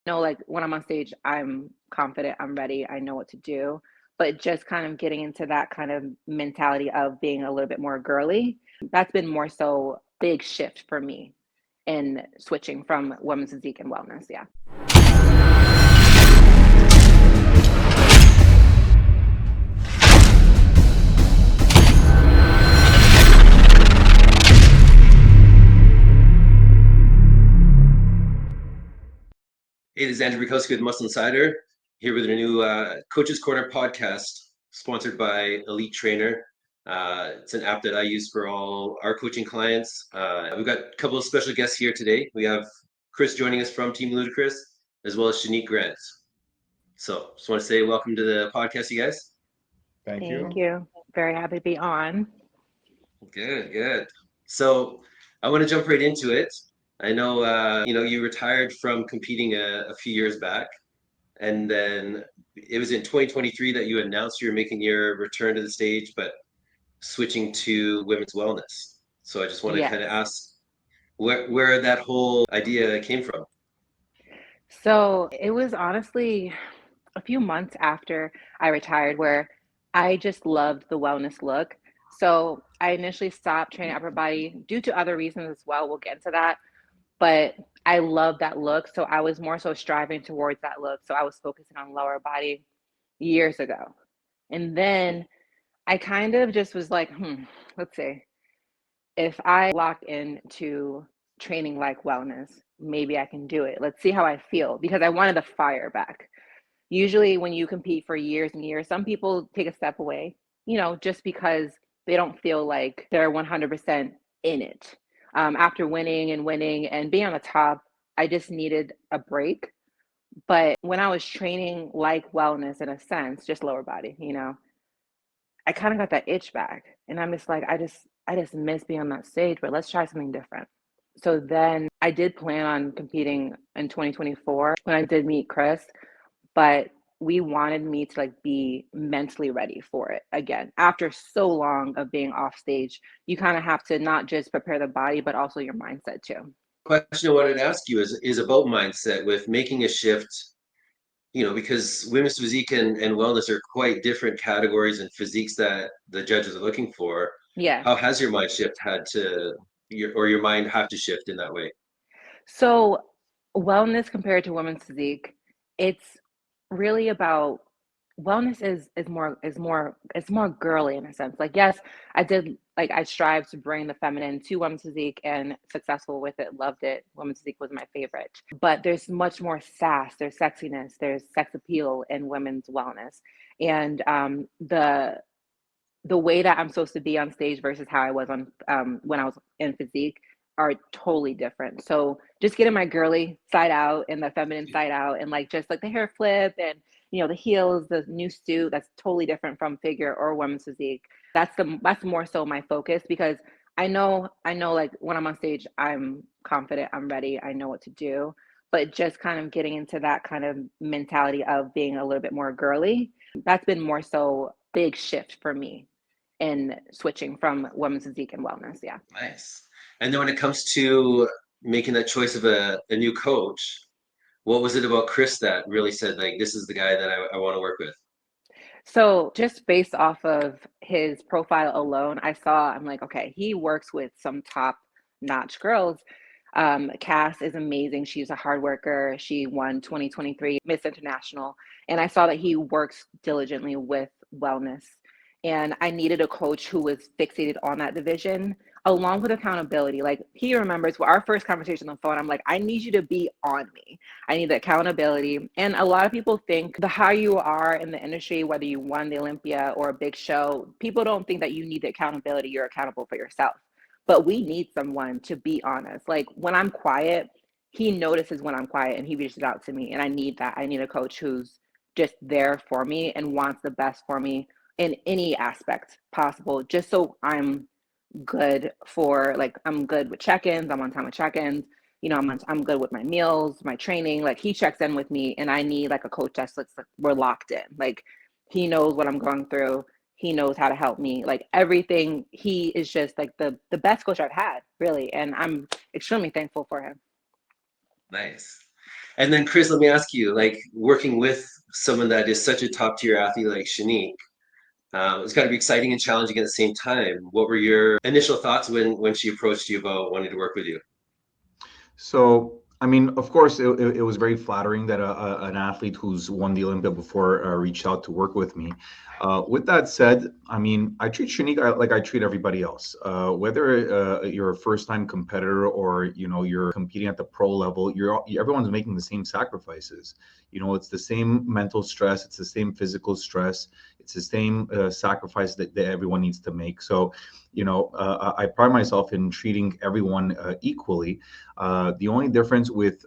Know, like when I'm on stage, I'm confident, I'm ready, I know what to do. But just kind of getting into that kind of mentality of being a little bit more girly, that's been more so big shift for me in switching from women's physique and wellness. Yeah. Hey, this is Andrew Bukowski with Muscle Insider, here with a new Coach's Corner podcast sponsored by Elite Trainer. It's an app that I use for all our coaching clients. We've got a couple of special guests here today. We have Chris joining us from Team Ludacris, as well as Shanique Grant. So just want to say welcome to the podcast, you guys. Thank Thank you. you. Very happy to be on. Good, good. So I want to jump right into it. I know, you retired from competing a few years back. And then it was in 2023 that you announced you were making your return to the stage, but switching to women's wellness. So I just want to kind of Yes. ask where that whole idea came from. So it was honestly a few months after I retired where I just loved the wellness look. So I initially stopped training upper body due to other reasons as well. We'll get into that. But I love that look. So I was more so striving towards that look. So I was focusing on lower body years ago. And then I kind of just was like, let's see, if I lock into training like wellness, maybe I can do it. Let's see how I feel because I wanted the fire back. Usually, when you compete for years and years, some people take a step away, just because they don't feel like they're 100% in it. After winning and being on the top, I just needed a break. But when I was training like wellness in a sense, just lower body, I kind of got that itch back. And I'm just like, I just miss being on that stage, but let's try something different. So then I did plan on competing in 2024 when I did meet Chris, but we wanted me to like be mentally ready for it again. After so long of being off stage, you kind of have to not just prepare the body, but also your mindset too. Question I wanted to ask you is about mindset with making a shift, because women's physique and wellness are quite different categories and physiques that the judges are looking for. Yeah. How has your mind shift had to your mind have to shift in that way? So wellness compared to women's physique, it's really about wellness is more girly in a sense. Like yes, I strive to bring the feminine to women's physique and successful with it, loved it. Women's physique was my favorite. But there's much more sass, there's sexiness, there's sex appeal in women's wellness. And the way that I'm supposed to be on stage versus how I was on when I was in physique are totally different. So just getting my girly side out and the feminine side out and like just like the hair flip and the heels, the new suit, that's totally different from figure or women's physique. That's more so my focus because I know like when I'm on stage, I'm confident, I'm ready, I know what to do. But just kind of getting into that kind of mentality of being a little bit more girly, that's been more so big shift for me in switching from women's physique and wellness. Yeah. Nice. And then when it comes to making that choice of a new coach, what was it about Chris that really said, like, this is the guy that I want to work with? So just based off of his profile alone, I'm like, okay, he works with some top notch girls. Cass is amazing. She's a hard worker. She won 2023 Miss International. And I saw that he works diligently with wellness. And I needed a coach who was fixated on that division along with accountability. Like he remembers our first conversation on the phone. I'm like, I need you to be on me. I need the accountability. And a lot of people think the higher you are in the industry, whether you won the Olympia or a big show, people don't think that you need the accountability. You're accountable for yourself. But we need someone to be honest. Like when I'm quiet, he notices when I'm quiet and he reaches out to me. And I need that. I need a coach who's just there for me and wants the best for me in any aspect possible, just so I'm good with check-ins, I'm on time with check-ins, I'm good with my meals, my training. Like he checks in with me and I need like a coach that's like we're locked in. Like he knows what I'm going through. He knows how to help me. Like everything, he is just like the best coach I've had, really. And I'm extremely thankful for him. Nice. And then Chris, let me ask you, like working with someone that is such a top tier athlete like Shanique, it's got to be exciting and challenging at the same time. What were your initial thoughts when she approached you about wanting to work with you? So, I mean, of course, it was very flattering that an athlete who's won the Olympia before reached out to work with me. With that said, I mean, I treat Shanique like I treat everybody else. Whether you're a first-time competitor or you're competing at the pro level, everyone's making the same sacrifices. It's the same mental stress, it's the same physical stress, it's the same sacrifice that everyone needs to make. So, I pride myself in treating everyone equally. The only difference with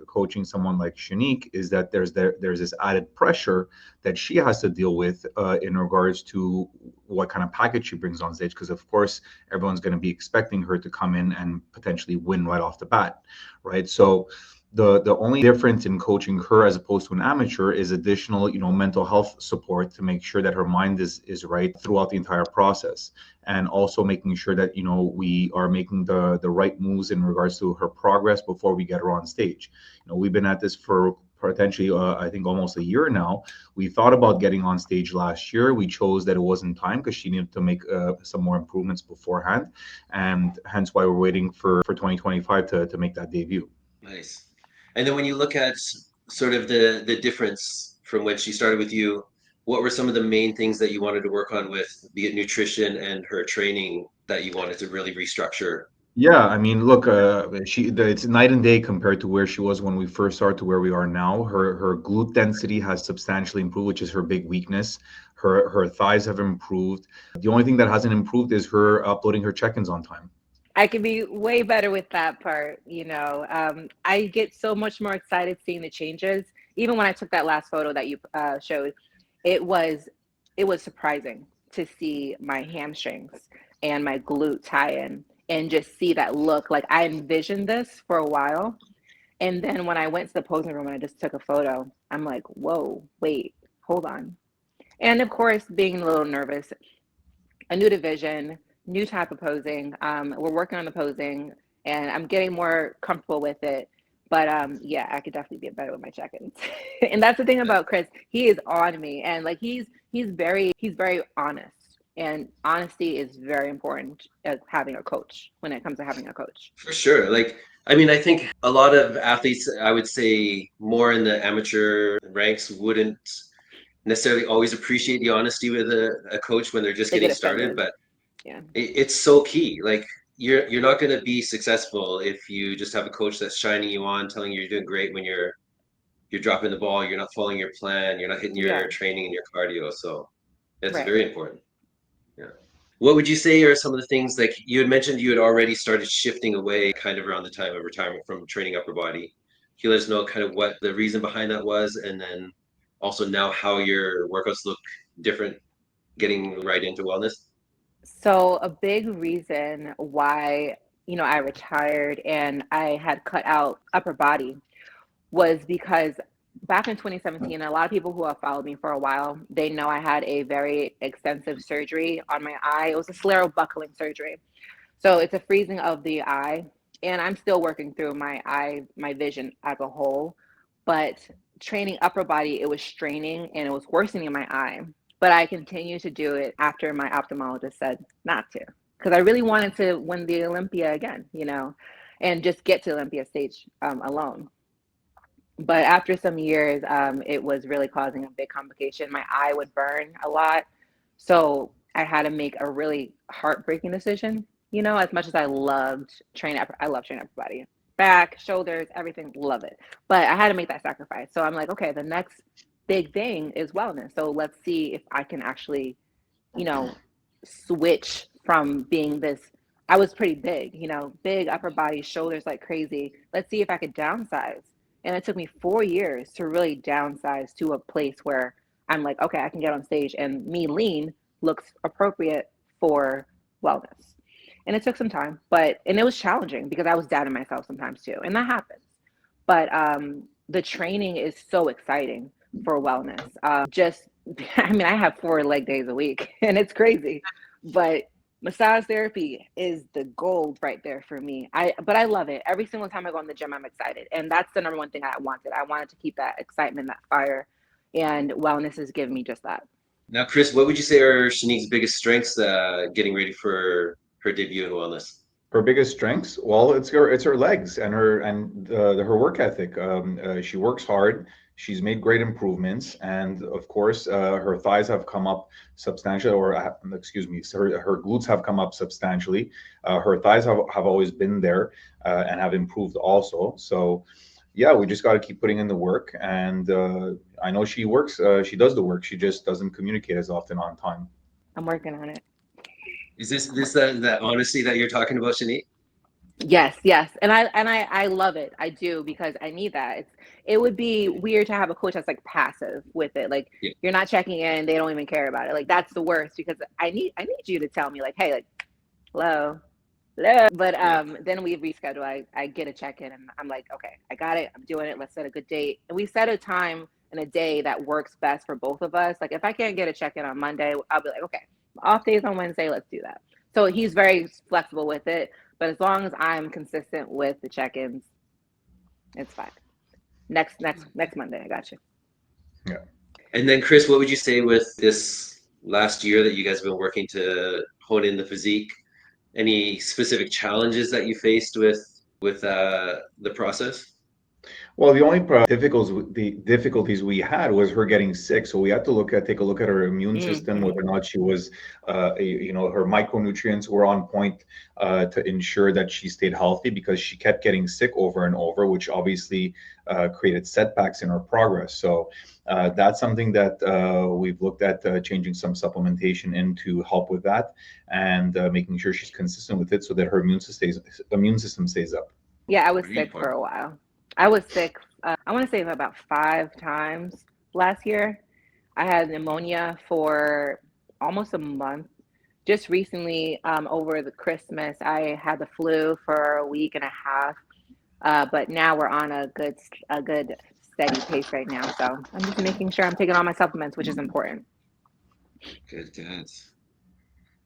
coaching someone like Shanique is that there's this added pressure that she has to deal with in regards to what kind of package she brings on stage. Because of course, everyone's going to be expecting her to come in and potentially win right off the bat, right? So the only difference in coaching her as opposed to an amateur is additional mental health support to make sure that her mind is right throughout the entire process, and also making sure that we are making the right moves in regards to her progress before we get her on stage. We've been at this for potentially I think almost a year now. We thought about getting on stage last year. We chose that it wasn't time because she needed to make some more improvements beforehand, and hence why we're waiting for 2025 to make that debut. Nice. And then when you look at sort of the difference from when she started with you, what were some of the main things that you wanted to work on with, be it nutrition and her training, that you wanted to really restructure? Yeah, I mean, look, it's night and day compared to where she was when we first started to where we are now. Her glute density has substantially improved, which is her big weakness. Her thighs have improved. The only thing that hasn't improved is her uploading her check-ins on time. I could be way better with that part, you know. I get so much more excited seeing the changes. Even when I took that last photo that you showed, it was it was surprising to see my hamstrings and my glute tie in and just see that look. Like I envisioned this for a while, and then when I went to the posing room and I just took a photo, I'm like, whoa, wait, hold on. And of course, being a little nervous, a new division, new type of posing. We're working on the posing, and I'm getting more comfortable with it. But yeah, I could definitely get better with my check-ins. And that's the thing about Chris. He is on me, and like he's very honest, and honesty is very important as having a coach when it comes to having a coach. For sure. Like, I mean, I think a lot of athletes, I would say more in the amateur ranks, wouldn't necessarily always appreciate the honesty with a coach when they're just They getting get started, offended. but Yeah. it's so key. Like, you're not going to be successful if you just have a coach that's shining you on, telling you you're doing great when you're dropping the ball, you're not following your plan, you're not hitting Yeah. your training and your cardio. So it's Right. very important. Yeah. What would you say are some of the things, like you had mentioned you had already started shifting away kind of around the time of retirement from training upper body. Can you let us know kind of what the reason behind that was, and then also now how your workouts look different, getting right into wellness? So a big reason why, I retired and I had cut out upper body was because back in 2017, a lot of people who have followed me for a while, they know I had a very extensive surgery on my eye. It was a scleral buckling surgery. So it's a freezing of the eye. And I'm still working through my eye, my vision as a whole. But training upper body, it was straining and it was worsening my eye. But I continued to do it after my ophthalmologist said not to. Because I really wanted to win the Olympia again, and just get to Olympia stage alone. But after some years, it was really causing a big complication. My eye would burn a lot. So I had to make a really heartbreaking decision. As much as I loved I love training upper body, back, shoulders, everything, love it. But I had to make that sacrifice. So I'm like, okay, the next big thing is wellness. So let's see if I can actually, you know, switch from being this. I was pretty big, big upper body, shoulders like crazy. Let's see if I could downsize. And it took me 4 years to really downsize to a place where I'm like, okay, I can get on stage and me lean looks appropriate for wellness. And it took some time, and it was challenging because I was doubting myself sometimes too. And that happens. But the training is so exciting for wellness. Just, I mean, I have 4 leg days a week and it's crazy, but Massage therapy is the gold right there for me. But I love it. Every single time I go in the gym, I'm excited. And that's the number one thing I wanted. I wanted to keep that excitement, that fire. And wellness has given me just that. Now, Chris, what would you say are Shanique's biggest strengths getting ready for her debut in wellness? Her biggest strengths, well, it's her legs and her work ethic. She works hard. She's made great improvements, and of course, her thighs have come up substantially, or excuse me, her glutes have come up substantially. Her thighs have always been there and have improved also. So, yeah, we just got to keep putting in the work, and I know she works. She does the work. She just doesn't communicate as often on time. I'm working on it. Is this that honesty that you're talking about, Shanique? Yes, yes. And I love it. I do because I need that. It would be weird to have a coach that's like passive with it. Like Yeah. you're not checking in, they don't even care about it. Like that's the worst because I need you to tell me like, hey, like, hello. Hello. But Yeah. then we reschedule. I get a check in and I'm like, okay, I got it. I'm doing it. Let's set a good date. And we set a time and a day that works best for both of us. Like if I can't get a check in on Monday, I'll be like, okay, off days on Wednesday, let's do that. So he's very flexible with it. But as long as I'm consistent with the check-ins, it's fine. Next Monday, I got you. Yeah. And then, Chris, what would you say with this last year that you guys have been working to hone in the physique? Any specific challenges that you faced with the process? Well, the only difficulties we had was her getting sick. So we had to take a look at her immune system, Mm-hmm. whether or not she was, her micronutrients were on point to ensure that she stayed healthy because she kept getting sick over and over, which obviously created setbacks in her progress. So that's something that we've looked at changing some supplementation in to help with that and making sure she's consistent with it so that her immune system stays up. Yeah, I was Very sick for important. a while. I was sick. I want to say about 5 times last year. I had pneumonia for almost a month. Just recently, over the Christmas, I had the flu for a week and a half. But now we're on a good steady pace right now. So I'm just making sure I'm taking all my supplements, which is important. Good, good.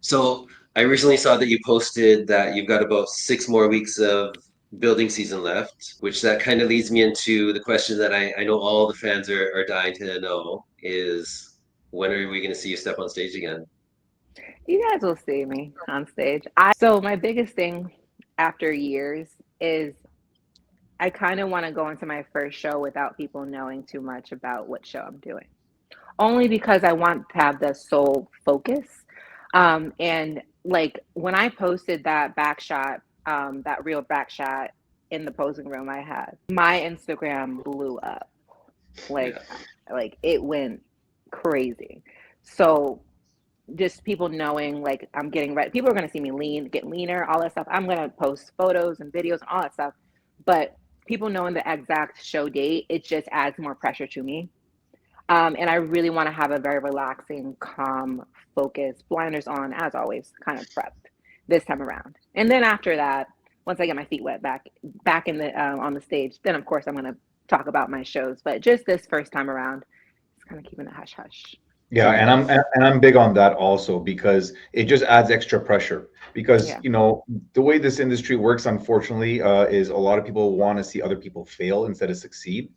So I recently saw that you posted that you've got about 6 more weeks of building season left, which that kind of leads me into the question that I know all the fans are dying to know is when are we going to see you step on stage again? You guys will see me on stage. So my biggest thing after years is I kind of want to go into my first show without people knowing too much about what show I'm doing. Only because I want to have the sole focus. And like when I posted that back shot, that real back shot in the posing room I had, my Instagram blew up. Like Yeah. like it went crazy. So just people knowing like I'm getting ready. People are gonna see me get leaner, all that stuff. I'm gonna post photos and videos and all that stuff. But people knowing the exact show date, it just adds more pressure to me. And I really want to have a very relaxing, calm, focused, blinders on, as always, kind of prepped this time around. And then after that, once I get my feet wet back in the on the stage, then of course I'm going to talk about my shows. But just this first time around, it's kind of keeping it hush hush. Yeah, Fair enough. and I'm big on that also because it just adds extra pressure. Because Yeah. the way this industry works, unfortunately, is a lot of people want to see other people fail instead of succeed.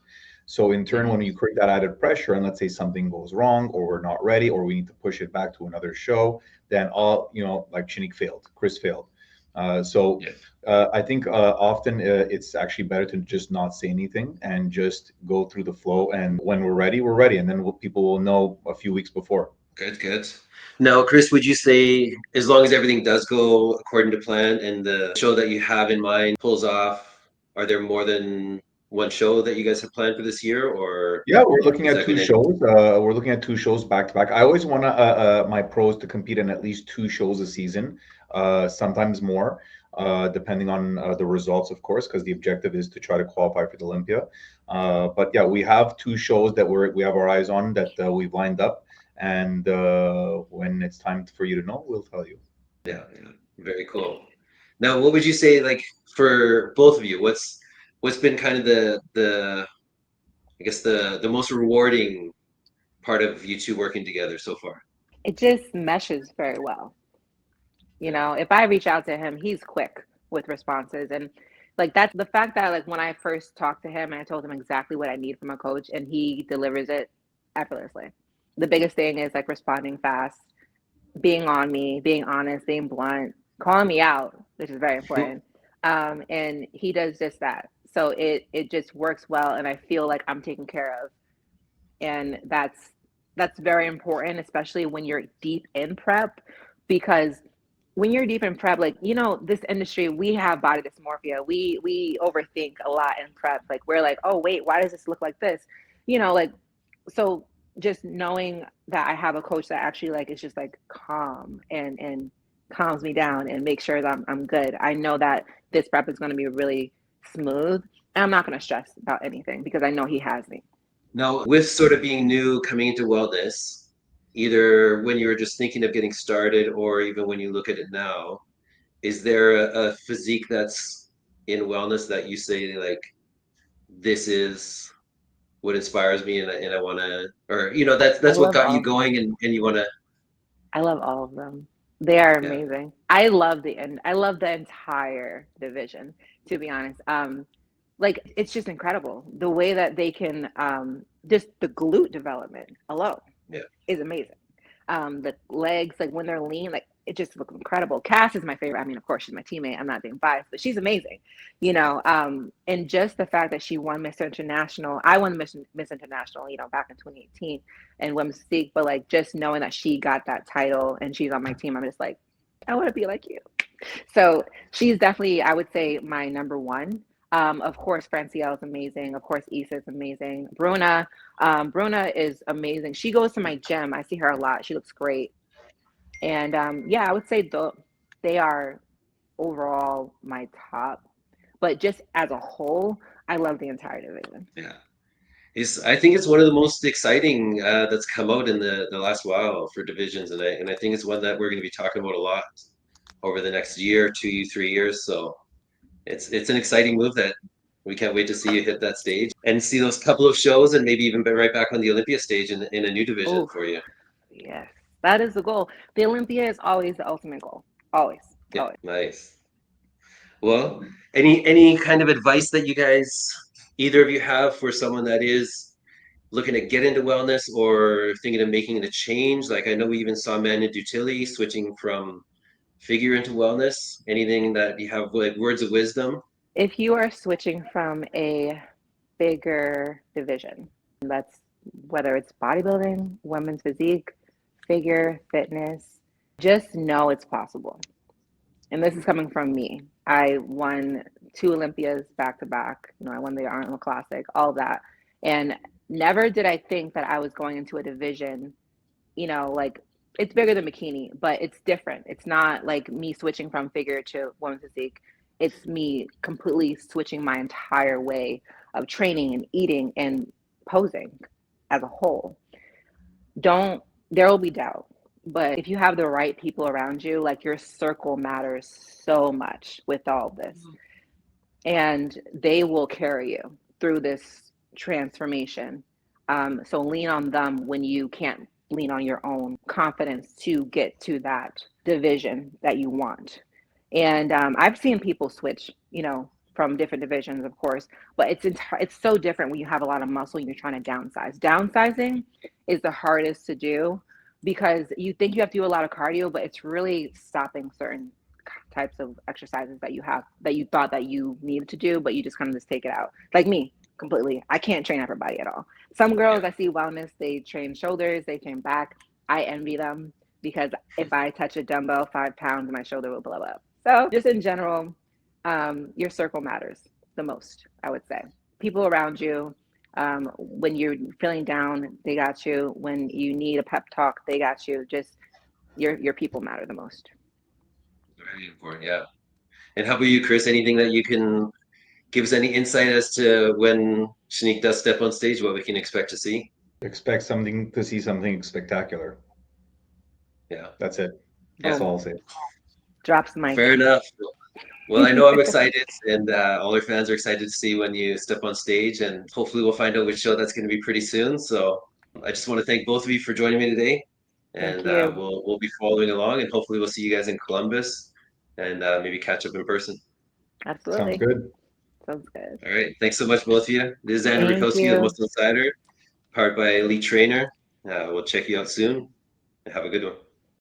So in turn, Mhm. when you create that added pressure, and let's say something goes wrong, or we're not ready, or we need to push it back to another show, then like Chinique failed, Chris failed. So Yeah. I think often it's actually better to just not say anything and just go through the flow. And when we're ready, we're ready. And then people will know a few weeks before. Good, good. Now, Chris, would you say as long as everything does go according to plan and the show that you have in mind pulls off, are there more than one show that you guys have planned for this year, or Yeah, we're looking is at that two going to? shows. We're looking at two shows back to back. I always want my pros to compete in at least two shows a season, sometimes more, depending on the results, of course, because the objective is to try to qualify for the Olympia. But yeah, we have two shows that we have our eyes on that we've lined up, and when it's time for you to know, we'll tell you. Yeah, yeah, very cool. Now, what would you say, like for both of you, what's been kind of the I guess the most rewarding part of you two working together so far? It just meshes very well. You know, if I reach out to him, he's quick with responses. And like that's the fact that like when I first talked to him and I told him exactly what I need from a coach and he delivers it effortlessly. The biggest thing is like responding fast, being on me, being honest, being blunt, calling me out, which is very important. And he does just that. So it just works well and I feel like I'm taken care of. And that's very important, especially when you're deep in prep, because when you're deep in prep, like you know, this industry, we have body dysmorphia. We overthink a lot in prep. Like we're like, oh wait, why does this look like this? You know, like so just knowing that I have a coach that actually like is just like calm and calms me down and makes sure that I'm good. I know that this prep is going to be really smooth and I'm not going to stress about anything because I know he has me. Now, with sort of being new coming into wellness, either when you were just thinking of getting started or even when you look at it now, is there a physique that's in wellness that you say like this is what inspires me and I want to, or you know, I that's what love got you all of going them. and you want to, I love all of them. They are yeah. amazing. I love I love the entire division, to be honest. Like it's just incredible. The way that they can just the glute development alone Yeah. is amazing. The legs, like when they're lean, like it just looks incredible. Cass is my favorite. I mean, of course, she's my teammate. I'm not being biased, but she's amazing. You know, and just the fact that she won Miss International, I won Miss International, you know, back in 2018 and women's physique, but like just knowing that she got that title and she's on my team, I'm just like, I want to be like you. So she's definitely, I would say, my number one. Of course, Francielle is amazing. Of course, Issa is amazing. Bruna is amazing. She goes to my gym. I see her a lot. She looks great. And yeah, I would say they are overall my top. But just as a whole, I love the entire division. Yeah. I think it's one of the most exciting that's come out in the last while for divisions, and I think it's one that we're going to be talking about a lot over the next year, 2, 3 years. So it's an exciting move that we can't wait to see you hit that stage and see those couple of shows and maybe even be right back on the Olympia stage in a new division Oh, for you. yes. That is the goal. The Olympia is always the ultimate goal. Always. Yeah, Always. nice. Well, any kind of advice that you guys, either of you have for someone that is looking to get into wellness or thinking of making a change? Like I know we even saw Manu Dutili switching from figure into wellness. Anything that you have like words of wisdom? If you are switching from a bigger division, that's whether it's bodybuilding, women's physique, figure, fitness, just know it's possible. And this is coming from me. I won two Olympias back to back. You know, I won the Arnold Classic, all that. And never did I think that I was going into a division, you know, like it's bigger than bikini, but it's different. It's not like me switching from figure to women's physique. It's me completely switching my entire way of training and eating and posing as a whole. Don't, there will be doubt, but if you have the right people around you, like your circle matters so much with all of this, and they will carry you through this transformation. So lean on them when you can't lean on your own confidence to get to that division that you want. And I've seen people switch, you know, from different divisions, of course, but it's so different when you have a lot of muscle and you're trying to downsize. Downsizing is the hardest to do because you think you have to do a lot of cardio, but it's really stopping certain types of exercises that you have that you thought that you needed to do, but you just kind of just take it out. Like me, completely. I can't train upper body at all. Some Yeah. girls I see wellness, they train shoulders, they train back. I envy them because if I touch a dumbbell 5 pounds, my shoulder will blow up. So just in general, your circle matters the most, I would say. People around you, when you're feeling down, they got you. When you need a pep talk, they got you. Just your people matter the most. Very important, yeah. And how about you, Chris? Anything that you can give us any insight as to when Shanique does step on stage, what we can expect to see? Expect something to see something spectacular. Yeah, That's it. That's Boom. all I'll say. Drops the fair mic. enough. Well, I know I'm excited, and all our fans are excited to see when you step on stage, and hopefully we'll find out which show that's going to be pretty soon. So I just want to thank both of you for joining me today. Thank and you. we'll be following along, and hopefully we'll see you guys in Columbus, and maybe catch up in person. Sounds Absolutely. good. Sounds good. All right, thanks so much, both of you. This is Andrew Thank Bukowski with you. Muscle Insider, powered by Elite Trainer. We'll check you out soon. Have a good one.